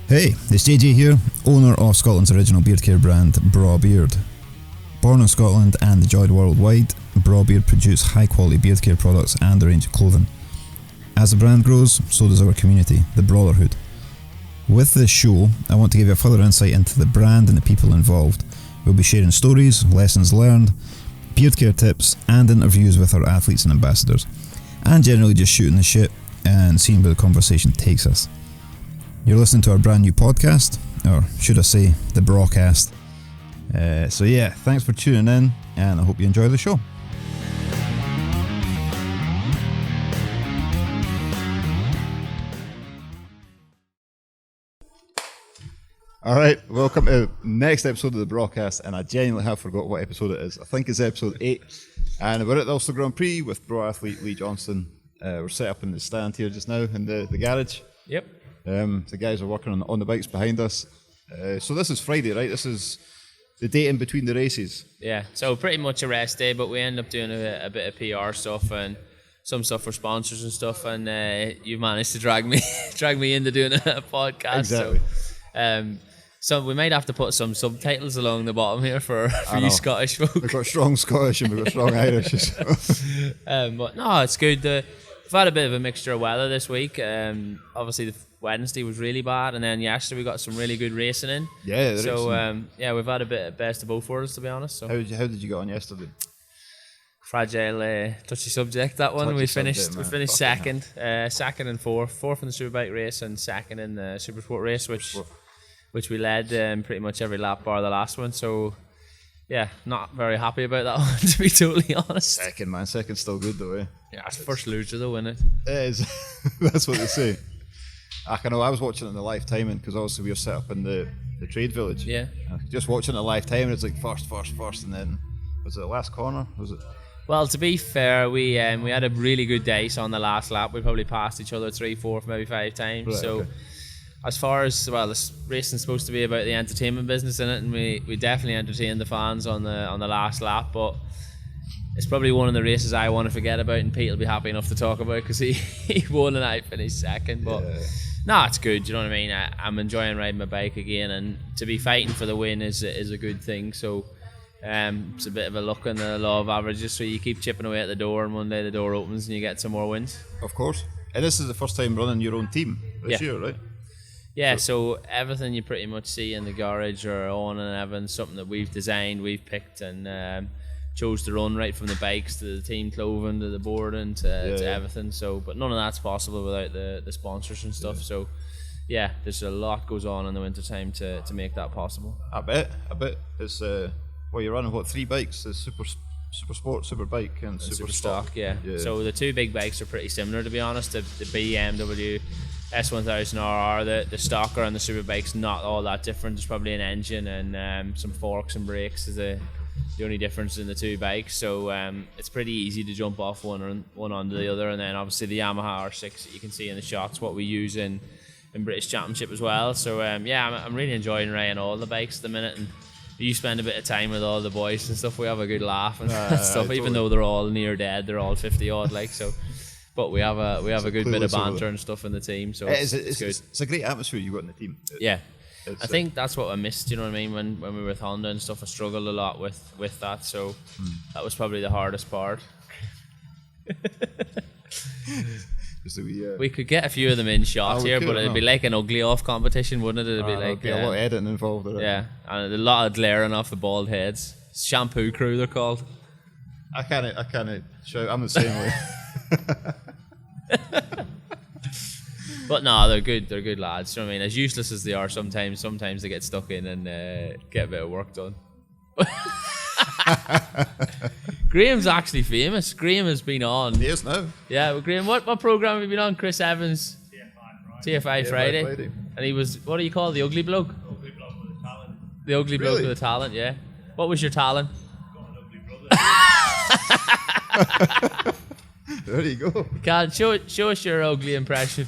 Hey, it's JJ here, owner of Scotland's original beard care brand, Braw Beard. Born in Scotland and enjoyed worldwide, Braw Beard produce high quality beard care products and a range of clothing. As the brand grows, so does our community, the Brawtherhood. With this show, I want to give you a further insight into the brand and the people involved. We'll be sharing stories, lessons learned, beard care tips and interviews with our athletes and ambassadors, and generally just shooting the shit and seeing where the conversation takes us. You're listening to our brand new podcast, or should I say, the Braw Cast. So yeah, thanks for tuning in, and I hope you enjoy the show. Alright, welcome to the next episode of the Braw Cast, and I genuinely have forgot what episode it is. I think it's episode 8, and we're at the Ulster Grand Prix with Braw athlete Lee Johnston. We're set up in the stand here just now in the garage. Yep. The guys are working on the bikes behind us. So this is Friday, right? This is the day in between the races. Yeah, so pretty much a rest day, but we end up doing a bit of PR stuff and some stuff for sponsors and stuff, and you managed to drag me into doing a podcast. Exactly. So we might have to put some subtitles along the bottom here for you Scottish folk. We've got strong Scottish and we've got strong Irish. But no, it's good. We've had a bit of a mixture of weather this week. Obviously, the Wednesday was really bad, and then yesterday we got some really good racing in. Yeah, so we've had a bit of best of both worlds, to be honest. So how did you get on yesterday? Fragile, touchy subject, that one. We finished second, second and fourth in the Superbike race and second in the Supersport race, which we led pretty much every lap bar the last one. So yeah, not very happy about that one, to be totally honest. Second's still good though, eh? Yeah, it's first loser though, isn't it? It is. That's what they say. I know I was watching it in the live timing because obviously we were set up in the trade village. Yeah. Just watching the live timing, it's like first, and then was it the last corner? Was it? Well, to be fair, we had a really good day. So on the last lap, we probably passed each other 3, 4, maybe 5 times. Right, so. Okay. As far as, well, this racing's supposed to be about the entertainment business in it, and we definitely entertained the fans on the last lap, but it's probably one of the races I want to forget about, and Pete will be happy enough to talk about because he won and I finished second. But no, it's good, you know what I mean? I'm enjoying riding my bike again, and to be fighting for the win is a good thing. So it's a bit of a luck in the law of averages, so you keep chipping away at the door, and one day the door opens and you get some more wins. Of course. And this is the first time running your own team this year, right? Yeah, so everything you pretty much see in the garage or on and Evan, something that we've designed, we've picked, and chose to run right from the bikes to the team clothing to the boarding to everything. So, but none of that's possible without the sponsors and stuff. So, yeah, there's a lot goes on in the winter time to make that possible. I bet. It's you're running 3 bikes? The Super Sport, Super Bike, and Super Stock. Yeah. So the 2 big bikes are pretty similar, to be honest. The BMW S1000RR, the Stocker and the Superbike's not all that different. There's probably an engine and some forks and brakes is the only difference in the 2 bikes. So it's pretty easy to jump off one onto the other. And then obviously the Yamaha R6 that you can see in the shots, what we use in British Championship as well. So I'm really enjoying riding all the bikes at the minute. And you spend a bit of time with all the boys and stuff. We have a good laugh and stuff, totally. Even though they're all near dead, they're all 50 odd like so. But we have a good bit of banter and stuff in the team, so it's good. It's a great atmosphere you got in the team. I think that's what I missed. You know what I mean? When we were with Honda and stuff, I struggled a lot with that. So that was probably the hardest part. We could get a few of them in shot here, but it'd be like an ugly off competition, wouldn't it? It'd be like a lot of editing involved. Yeah, and a lot of glaring off the bald heads. Shampoo crew, they're called. I can't shout. I'm the same way. But no, they're good lads. You know what I mean? As useless as they are sometimes they get stuck in and get a bit of work done. Graham's actually famous. Graham has been on. He is now. Yeah, well, Graham, what program have you been on? Chris Evans? TFI Friday. And he was, what do you call the ugly bloke? Ugly bloke with a talent. The ugly bloke with a talent, yeah. What was your talent? Got an ugly brother. There you go. Can't show us your ugly impression.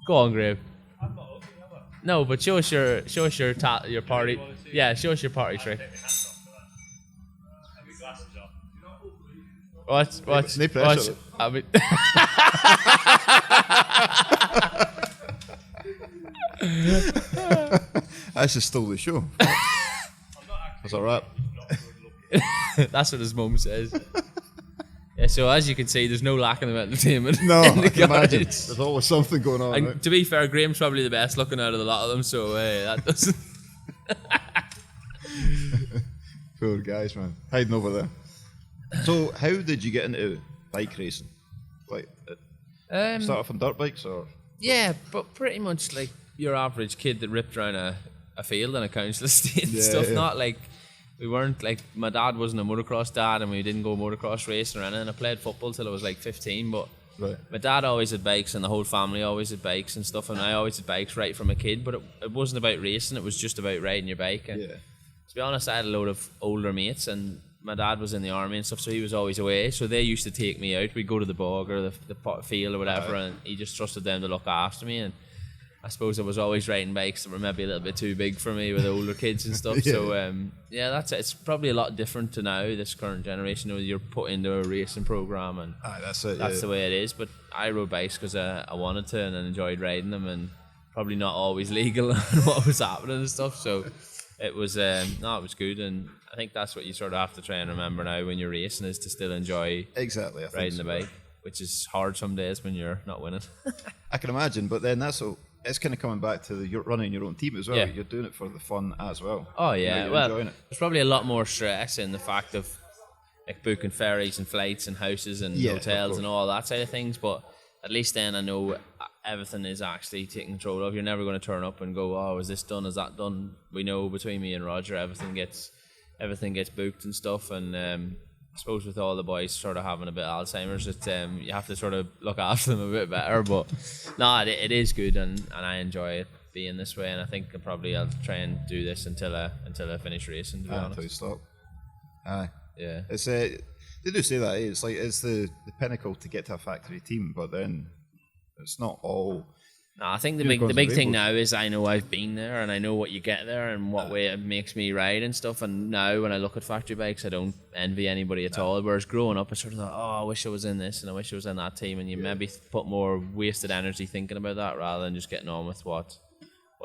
Go on, Graham. I'm not ugly, am I? No, but show us your party. Yeah, show us your party trick. Take my hats off for that. Have your glasses off. Watch. No pressure. I mean, I just stole the show. That's a wrap. That's what his mum says. Yeah, so as you can see, there's no lack of entertainment. No, in the I can imagine. garage. There's always something going on. And Right? to be fair, Graham's probably the best looking out of the lot of them, so that doesn't. Poor guys, man. Hiding over there. So, how did you get into bike racing? Like, start off on dirt bikes or? Yeah, but pretty much like your average kid that ripped around a field on a council estate and stuff. Yeah. Not like, we weren't like, my dad wasn't a motocross dad and we didn't go motocross racing or anything. I played football till I was like 15, but Right. my dad always had bikes and the whole family always had bikes and stuff, and I always had bikes right from a kid, but it wasn't about racing, it was just about riding your bike. And Yeah. to be honest, I had a load of older mates and my dad was in the army and stuff, so he was always away, so they used to take me out. We'd go to the bog or the field or whatever, and he just trusted them to look after me. And I suppose I was always riding bikes that were maybe a little bit too big for me with the older kids and stuff. Yeah. So yeah, that's it. It's probably a lot different to now, this current generation. You know, you're put into a racing program and Aye, that's it. that's the way it is. But I rode bikes because I wanted to and I enjoyed riding them, and probably not always legal and what was happening and stuff. So it was it was good, and I think that's what you sort of have to try and remember now when you're racing, is to still enjoy Exactly. I think riding so. the bike, which is hard some days when you're not winning. I can imagine, but then it's kind of coming back to you're running your own team as well. Yeah. You're doing it for the fun as well. Oh You know, yeah, you're well, enjoying it. there's probably a lot more stress in the fact of like booking ferries and flights and houses and Yeah, of hotels course. and all that side of things. But at least then I know everything is actually taken control of. You're never going to turn up and go, "Oh, is this done? Is that done?" We know between me and Roger, everything gets booked and stuff. And I suppose with all the boys sort of having a bit of Alzheimer's, you have to sort of look after them a bit better. But no, it is good, and I enjoy it being this way. And I think I'll try and do this until I finish racing. To be Until honest, you stop. Aye. yeah. It's they do say that it's like it's the pinnacle to get to a factory team, but then it's not all. No, I think the Unicorns big and thing rainbows. now is I know I've been there and I know what you get there and what way it makes me ride and stuff. And now when I look at factory bikes, I don't envy anybody at all. Whereas growing up, I sort of thought, oh, I wish I was in this and I wish I was in that team. And you maybe put more wasted energy thinking about that rather than just getting on with what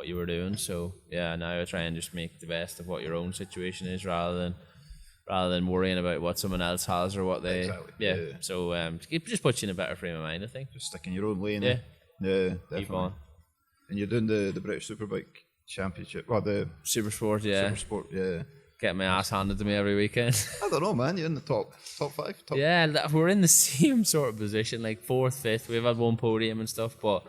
you were doing. So yeah, now I try and just make the best of what your own situation is rather than worrying about what someone else has or what they. Exactly. Yeah. Yeah. So it just puts you in a better frame of mind, I think. Just stick in your own lane. Yeah. Yeah, definitely. Keep on. And you're doing the British Superbike Championship, well, the Super sport, yeah. Super Sport, yeah. Get my ass handed to me every weekend. I don't know, man. You're in the top five. Top. Yeah, we're in the same sort of position, like 4th, 5th. We've had one podium and stuff, but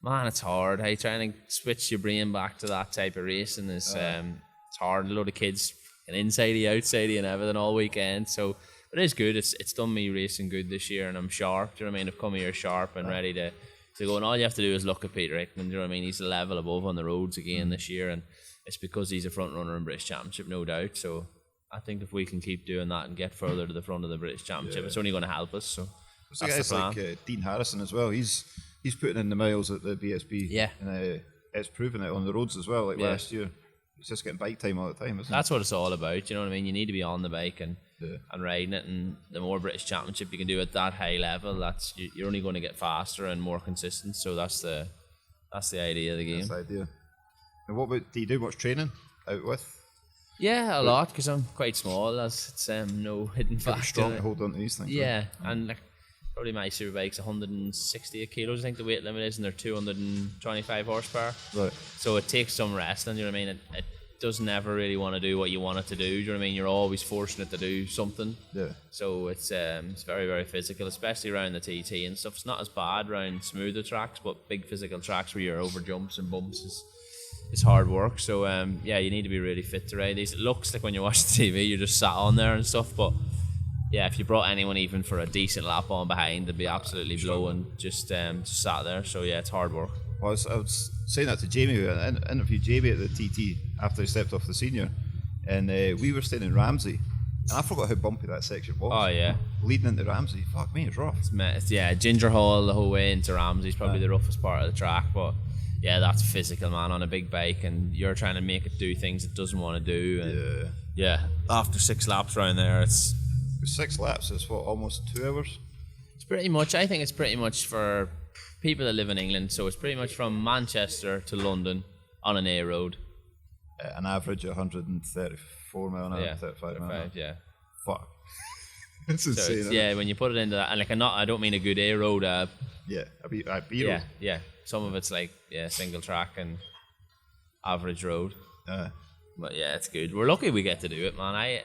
man, it's hard. Hey, trying to switch your brain back to that type of racing is it's hard. A lot of kids insidey, outsidey, and everything all weekend. So but it is good. It's done me racing good this year, and I'm sharp. Do you know what I mean? I've come here sharp and ready to go. And all you have to do is look at Peter Hickman. Do you know what I mean? He's a level above on the roads again this year, and it's because he's a front runner in British Championship, no doubt. So I think if we can keep doing that and get further to the front of the British Championship, it's only going to help us. So There's that's the guys plan. like Dean Harrison as well. He's putting in the miles at the BSB. Yeah. And it's proving it on the roads as well. Like Yeah. last year, he's just getting bike time all the time, isn't That's what it's all about. You know what I mean? You need to be on the bike and Yeah. riding it, and the more British Championship you can do at that high level, you're only going to get faster and more consistent. So that's the idea of the he? game. That's the idea. And what about? Do you do much training out with? Yeah, a lot, because I'm quite small. It's no hidden Pretty factor. strong to hold on to these things. Yeah, and like probably my superbike's 160 kilos. I think the weight limit is, and they're 225 horsepower. Right. So it takes some resting. You know what I mean? It doesn't ever really want to do what you want it to do. Do you know what I mean? You're always forcing it to do something. Yeah. So it's very, very physical, especially around the TT and stuff. It's not as bad around smoother tracks, but big physical tracks where you're over jumps and bumps is hard work. So yeah, you need to be really fit to ride these. It looks like when you watch the TV, you're just sat on there and stuff, but yeah, if you brought anyone even for a decent lap on behind, they'd be absolutely blowing just sat there. So yeah, it's hard work. Well, I was saying that to Jamie. I interviewed Jamie at the TT after he stepped off the senior, and we were staying in Ramsey, and I forgot how bumpy that section was. Oh yeah, Leading into Ramsey, fuck me, it's rough. yeah, Ginger Hall the whole way into Ramsey's probably the roughest part of the track, but yeah, that's physical, man, on a big bike, and you're trying to make it do things it doesn't want to do. And yeah, after 6 laps around there, it's 6 laps is what, almost 2 hours? pretty much. I think it's pretty much for people that live in England, so it's pretty much from Manchester to London on an A road. An average 134 mile an hour, Yeah, 35 mile an hour. yeah. Fuck. It's So insane. it's, yeah, when you put it into that, and like I don't mean a good A road. Yeah, a B road. Yeah. Some of it's like single track and average road. But yeah, it's good. We're lucky we get to do it, man.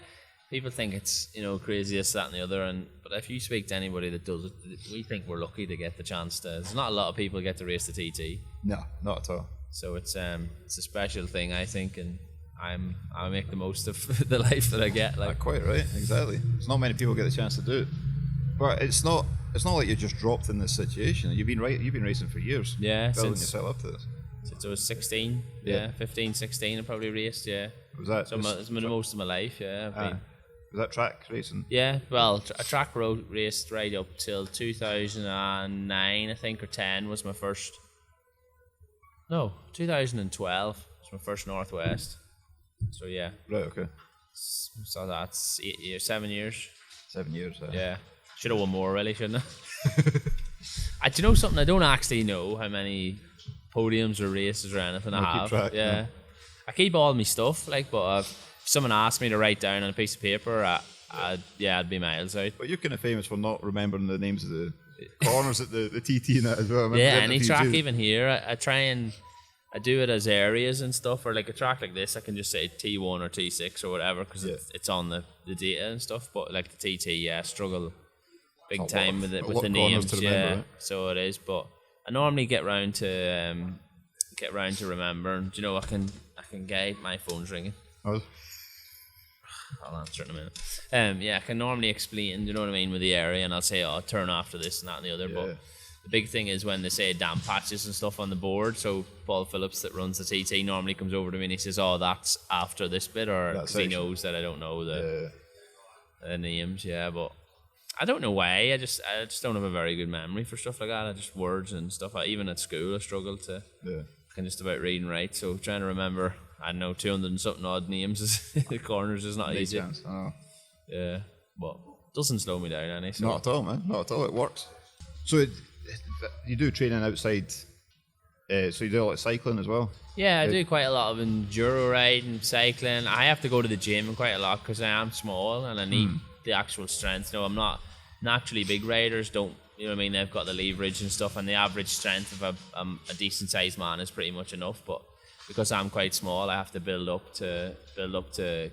People think it's crazy this, that, and the other, but if you speak to anybody that does it, we think we're lucky to get the chance to. There's not a lot of people get to race the TT. No, not at all. So it's a special thing, I think, and I make the most of the life that I get. Like Quite right, exactly. There's not many people get the chance to do it, but it's not like you're just dropped in this situation. You've been racing for years. Yeah, building since yourself up to this. Since I was 16, 15, 16, I probably raced. Yeah, Was that? so it's been most of my life. Yeah, I've been. Was that track racing? Yeah, well, a track road raced right up till 2009, I think, or 10 was my first. No, 2012 was my first Northwest. So yeah. Right. Okay. So that's 8 years, 7 years. 7 years. Yeah. Should have won more, really, shouldn't I? Do you know something? I don't actually know how many podiums or races or anything I have. Keep track, yeah. I keep all my stuff, but if someone asked me to write down on a piece of paper, I'd be miles out. But you're kind of famous for not remembering the names of the corners at the TT and that as well. Yeah, any track even here, I try and I do it as areas and stuff, or like a track like this, I can just say T1 or T6 or whatever because it's on the data and stuff. But like the TT, I struggle big time with the names. Remember, right? So it is. But I normally get round to remembering. Do you know I can get my phone's ringing. Oh. I'll answer it in a minute. I can normally explain, you know what I mean, with the area, and I'll say, turn after this and that and the other. But the big thing is when they say damp patches and stuff on the board. So Paul Phillips that runs the TT normally comes over to me and he says, that's after this bit, or because he knows that I don't know the names. Yeah, but I don't know why. I just don't have a very good memory for stuff like that. I just words and stuff. Even at school, I struggled to. Yeah. I can just about read and write. So trying to remember, I don't know, 200 and something odd names the corners is not easy. Oh. Yeah, but doesn't slow me down any. So. Not at all, man. Not at all. It works. So you do training outside. So you do a lot of cycling as well. Yeah, I do quite a lot of enduro riding, cycling. I have to go to the gym quite a lot because I am small and I need the actual strength. I'm not naturally big riders. Don't. You know what I mean? They've got the leverage and stuff, and the average strength of a decent sized man is pretty much enough. But because I'm quite small, I have to build up to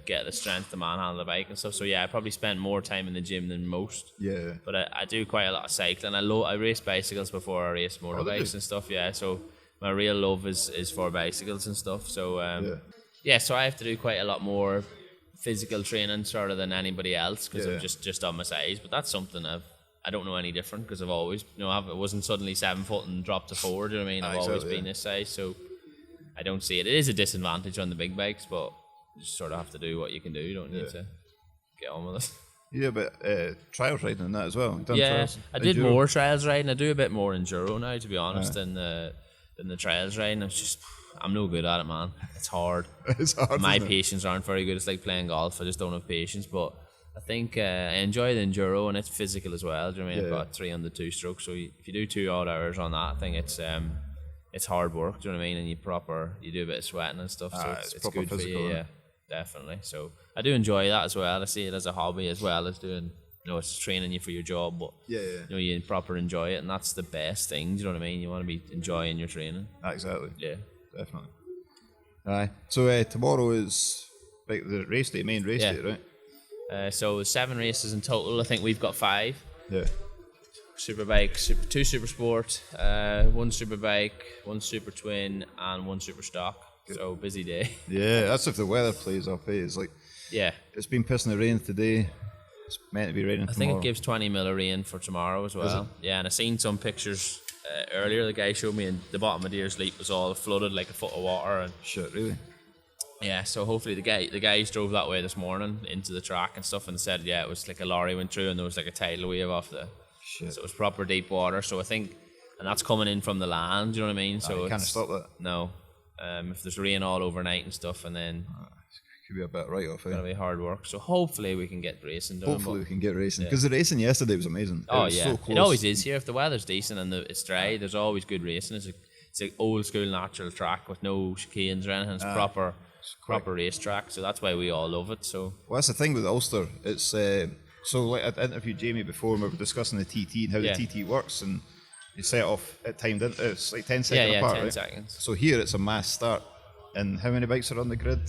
get the strength to manhandle the bike and stuff. So yeah, I probably spend more time in the gym than most. Yeah. But I do quite a lot of cycling. I race bicycles before I race motorbikes and stuff. Yeah. So my real love is for bicycles and stuff. So so I have to do quite a lot more physical training sort of than anybody else because I'm just on my size. But that's something I don't know any different because I've always, I wasn't suddenly 7 foot and dropped to 4. Do you know what I mean? I've always been this size, so I don't see it. It is a disadvantage on the big bikes, but you just sort of have to do what you can do. You don't need to get on with it. Yeah, but trials riding and that as well. I did more trials riding. I do a bit more enduro now, to be honest, than the trials riding. I'm no good at it, man. It's hard. It's hard. My patience aren't very good. It's like playing golf. I just don't have patience, but I think I enjoy the enduro and it's physical as well. Do you know what I mean? I've got 3 under 2 strokes, so if you do 2 odd hours on that, I think it's hard work. Do you know what I mean? And you do a bit of sweating and stuff, so it's good physical, for you. Yeah, definitely. So I do enjoy that as well. I see it as a hobby as well as doing. It's training you for your job, but you proper enjoy it, and that's the best thing. Do you know what I mean? You want to be enjoying your training. Exactly. Yeah, definitely. Aye. So tomorrow is like the race day, main race day, right? So 7 races in total. I think we've got 5. Yeah. Superbike, 2 super sport, 1 superbike, 1 super twin, and 1 super stock. Good. So busy day. Yeah, that's if the weather plays up. It's like it's been pissing the rain today. It's meant to be raining tomorrow. I think it gives 20 mil of rain for tomorrow as well. Yeah, and I seen some pictures earlier. The guy showed me, and the bottom of Deer's Leap was all flooded, like a foot of water. And shit, really? Yeah, so hopefully the guys drove that way this morning into the track and stuff and said, it was like a lorry went through and there was like a tidal wave off the... Shit. So it was proper deep water, so I think... And that's coming in from the land, do you know what I mean? So you can't stop that. No. If there's rain all overnight and stuff and then... Could be a bit right off. Gotta be hard work. So hopefully we can get racing done. Hopefully we can get racing because the racing yesterday was amazing. Oh it was yeah, so close. it always is here. If the weather's decent and it's dry, there's always good racing. It's an old school natural track with no chicanes or anything. It's proper race track. So that's why we all love it. So well, that's the thing with Ulster. It's so like I interviewed Jamie before and we were discussing the TT and how the TT works, and you set it off at timed in. It's like 10 seconds apart, 10 right? seconds. So here it's a mass start. And how many bikes are on the grid?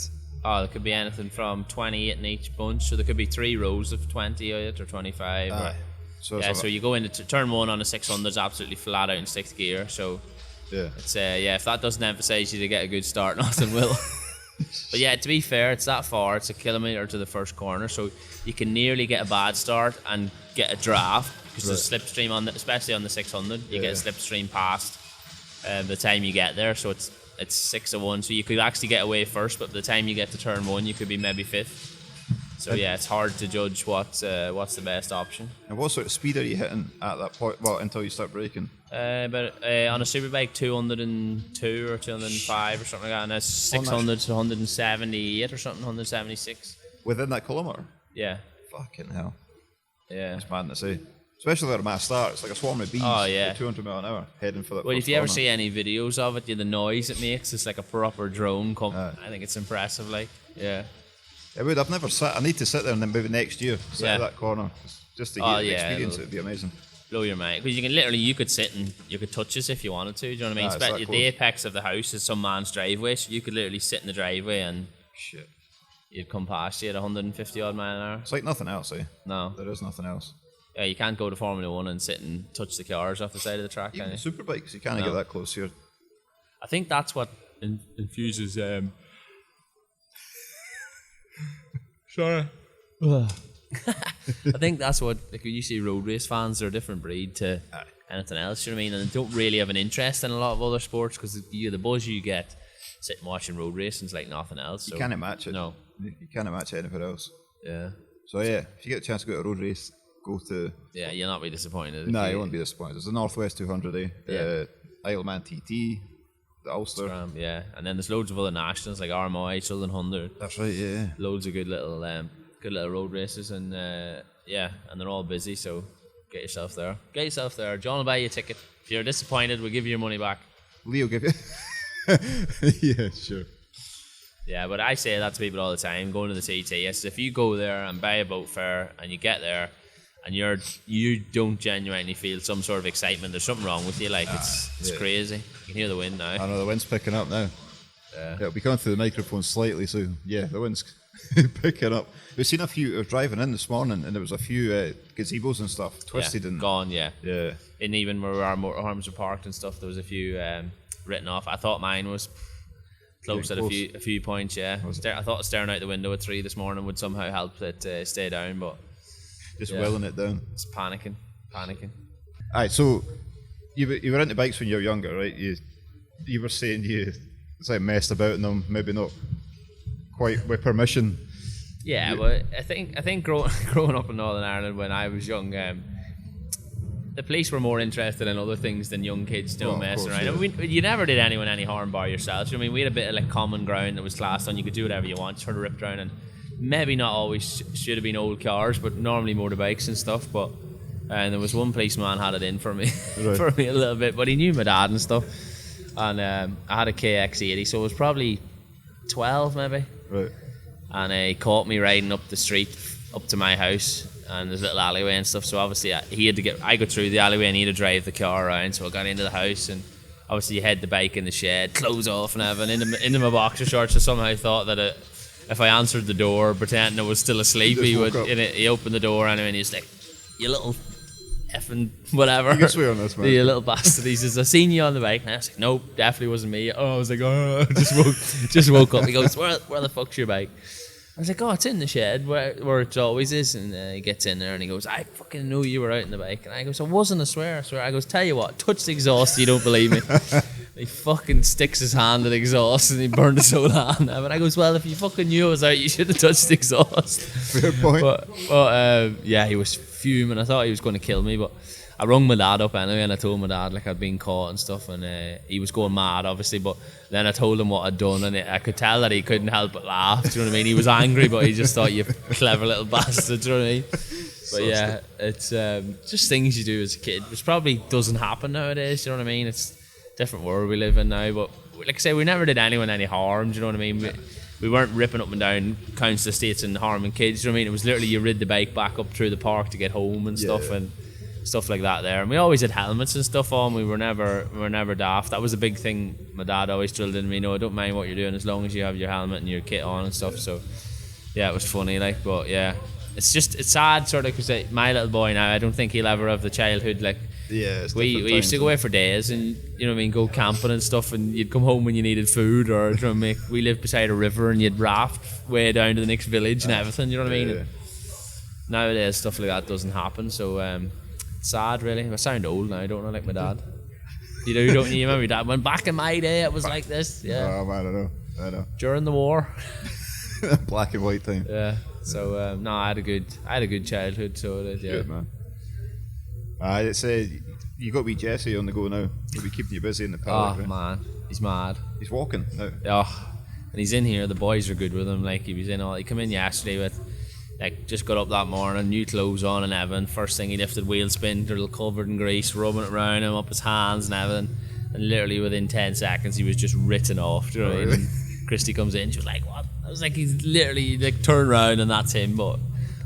Oh, there could be anything from 28 in each bunch. So there could be 3 rows of 20 or 25. So you go into turn 1 on a 600 is absolutely flat out in 6th gear. So it's if that doesn't emphasise you to get a good start, nothing will. But yeah, to be fair, it's that far. It's a kilometre to the first corner, so you can nearly get a bad start and get a draft because there's a slipstream on, especially on the 600. You get a slipstream past the time you get there, so it's 6-1. So you could actually get away first, but by the time you get to turn 1, you could be maybe 5th. So yeah, it's hard to judge what's the best option. And what sort of speed are you hitting at that point? Well, until you start braking. But on a superbike, 202 or 205 or something like that, and it's 600 to 178 or something, 176. Within that kilometre? Yeah. Fucking hell. Yeah. It's madness, eh? Especially at a mass start, it's like a swarm of bees. Oh yeah. At 200 mile an hour heading for that. Well, first if you ever corner. see any videos of it, the noise it makes, it's like a proper drone. I think it's impressive. Like, yeah. I would. I've never sat. I need to sit there and then maybe next year sit at that corner just to get the experience. It'd be amazing. Blow your mind because you could sit and you could touch us if you wanted to. Do you know what I mean? The apex of the house is some man's driveway, so you could literally sit in the driveway and you'd come past you at 150 odd mile an hour. It's like nothing else, eh? No, there is nothing else. Yeah, you can't go to Formula 1 and sit and touch the cars off the side of the track. Even super bikes, you can't get that close here. I think that's what infuses. Sorry. I think that's what, like, when you see road race fans, they're a different breed to anything else, you know what I mean? And they don't really have an interest in a lot of other sports because the buzz you get sitting watching road racing is like nothing else. So. You can't match it. No. You can't match it anywhere else. Yeah. So yeah, if you get a chance to go to a road race, go to... Yeah, you'll not be disappointed. No, you won't be disappointed. There's the Northwest 200, eh? Yeah. Isleman TT, the Ulster. Yeah, and then there's loads of other nationals like Armagh, Southern 100. That's right, yeah. Loads of good little road races, and and they're all busy, so get yourself there. John will buy you a ticket. If you're disappointed, we'll give you your money back. Lee will give you... Yeah, sure. Yeah, but I say that to people all the time, going to the TT. Yes, if you go there and buy a boat fare and you get there and you don't genuinely feel some sort of excitement, there's something wrong with you. Like, it's crazy. You can hear the wind now. I know, the wind's picking up now. Yeah. It'll be coming through the microphone slightly, so yeah, the wind's picking up. We've seen a few. I was driving in this morning, and there was a few gazebos and stuff twisted and gone. Yeah. And even where our motorhomes were parked and stuff, there was a few written off. I thought mine was close at a few points. Yeah, I thought staring out the window at 3 this morning would somehow help it stay down, but just willing it down. It's panicking. Alright, so you were into bikes when you were younger, right? You were saying you messed about in them, maybe not quite with permission. Yeah, but I think growing up in Northern Ireland when I was young, the police were more interested in other things than young kids doing messing around. Yeah. You never did anyone any harm by yourself. You know what I mean? We had a bit of like common ground that was classed on. You could do whatever you want, sort of ripped around, and maybe not always should have been old cars, but normally motorbikes and stuff. But there was one policeman had it in for me, for me a little bit, but he knew my dad and stuff. And I had a KX80, so it was probably 12 maybe. Right. And he caught me riding up the street up to my house, and there's a little alleyway and stuff, so obviously I got through the alleyway and he had to drive the car around, so I got into the house, and obviously you had the bike in the shed, clothes off and everything, into my boxer shorts. So somehow I thought that if I answered the door pretending I was still asleep, he opened the door anyway, and he was like, "You little effing whatever." You can swear on this, man. You little bastard. He says, "I seen you on the bike." And I was like, "Nope, definitely wasn't me." Oh, I was like, "Oh," just woke up. He goes, where the fuck's your bike?" I was like, "Oh, it's in the shed where it always is." And he gets in there and he goes, "I fucking knew you were out in the bike." And I goes, "I wasn't, I swear." I goes, "Tell you what, touch the exhaust, you don't believe me." He fucking sticks his hand in the exhaust and he burned his whole hand. But I goes, "Well, if you fucking knew I was out, you should have touched the exhaust." Fair point. But yeah, he was fuming. I thought he was going to kill me, but I rung my dad up anyway, and I told my dad like I'd been caught and stuff, and he was going mad obviously, but then I told him what I'd done, and I could tell that he couldn't help but laugh. Do you know what I mean? He was angry, but he just thought, you clever little bastard. Do you know what I mean? But yeah, it's just things you do as a kid, which probably doesn't happen nowadays. You know what I mean? It's a different world we live in now, but like I say, we never did anyone any harm. Do you know what I mean? We weren't ripping up and down council estates and harming kids. Do you know what I mean? It was literally you rid the bike back up through the park to get home and stuff, and stuff like that there. And we always had helmets and stuff on. We were never daft. That was a big thing my dad always drilled in me. No, I don't mind what you're doing as long as you have your helmet and your kit on and stuff. So yeah, it was funny, like, but yeah, it's sad sort of, because my little boy now, I don't think he'll ever have the childhood like. Yeah, we used to go away for days and, you know what I mean, go camping and stuff, and you'd come home when you needed food, or, you know what I mean, we lived beside a river and you'd raft way down to the next village and everything, you know what I mean? Yeah. Nowadays stuff like that doesn't happen, so it's sad really. I sound old now, don't I, like my dad? You do, don't you? You remember your dad? When back in my day it was like this, yeah. Oh, man, I know. During the war. Black and white time. Yeah. So no, I had a good childhood, so I did, yeah. Good, man. It's you got wee Jesse on the go now. He'll be keeping you busy in the paddock. Oh right? man, he's mad. He's walking now. Oh, and he's in here. The boys are good with him. Like, he came in yesterday with, like, just got up that morning, new clothes on and everything. First thing he lifted wheel spin, they're all covered in grease, rubbing it around him, up his hands and everything. And literally within 10 seconds, he was just written off. Do you know what I mean? And Christy comes in, she was like, "What?" I was like, he's literally like turned around and that's him. But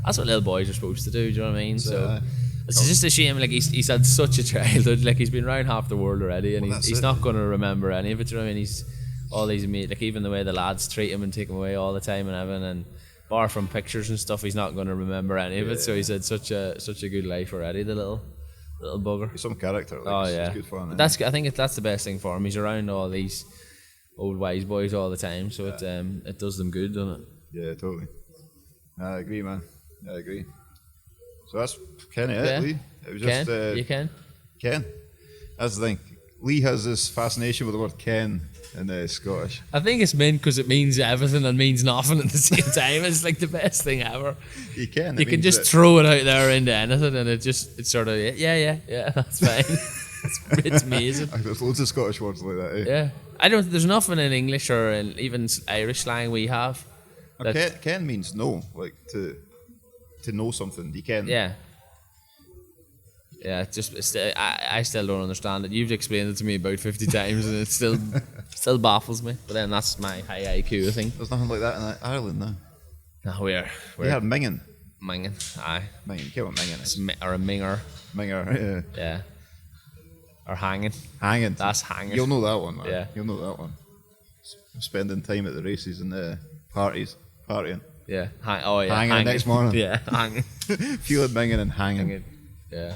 that's what little boys are supposed to do. Do you know what I mean? So it's just a shame. Like, he's had such a childhood. Like, he's been around half the world already, and he's not going to remember any of it. Do you know what I mean? He's all these mates, like even the way the lads treat him and take him away all the time and everything, and bar from pictures and stuff, he's not going to remember any of it. So he's had such a good life already, the little bugger. He's some character. Like, oh yeah, it's good fun. I think that's the best thing for him. He's around all these old wise boys all the time, so it does them good, doesn't it? Yeah, totally. I agree, man. I agree. So that's kind of it, Lee. It was Ken? just You Ken? Ken. That's the thing. Lee has this fascination with the word Ken in Scottish. I think it's meant because it means everything and means nothing at the same time. It's like the best thing ever. You can just throw it out there into anything, and it's sort of yeah, that's fine. it's amazing. There's loads of Scottish words like that. Eh? Yeah, there's nothing in English or in even Irish slang we have. Ken means know, like to know something. You can. Yeah. Yeah, I still don't understand it. You've explained it to me about 50 times, and it still baffles me. But then that's my high IQ, I think. There's nothing like that in Ireland, no. No, we had minging. Minging, aye. Minging, you care what minging is. Or a minger. Minger, yeah. Yeah. Or hanging. Hanging. That's hanging. You'll know that one, man. Yeah. You'll know that one. Spending time at the races and the partying. Yeah. Hanging the next morning. Yeah, hanging. Feeling minging and hanging. Yeah.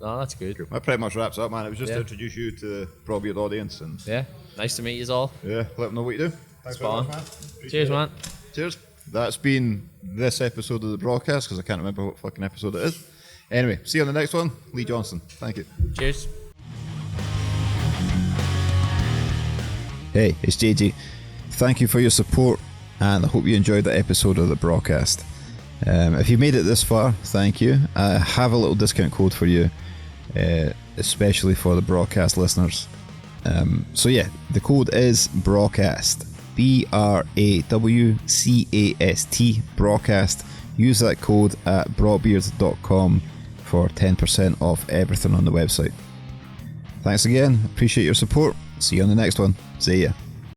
No, that's good. That pretty much wraps up, man. It was just to introduce you to the Brawbeard audience. And yeah, nice to meet you all. Yeah, let them know what you do. Thanks very much, man. Cheers, man. Cheers. That's been this episode of the Braw Cast, because I can't remember what fucking episode it is. Anyway, see you on the next one. Lee Johnston. Thank you. Cheers. Hey, it's JJ. Thank you for your support, and I hope you enjoyed the episode of the Braw Cast. If you made it this far, thank you. I have a little discount code for you, especially for the broadcast listeners. So yeah, the code is Brawcast, BRAWCAST, Brawcast. Use that code at brawbeard.com for 10% off everything on the website. Thanks again, appreciate your support. See you on the next one. See ya.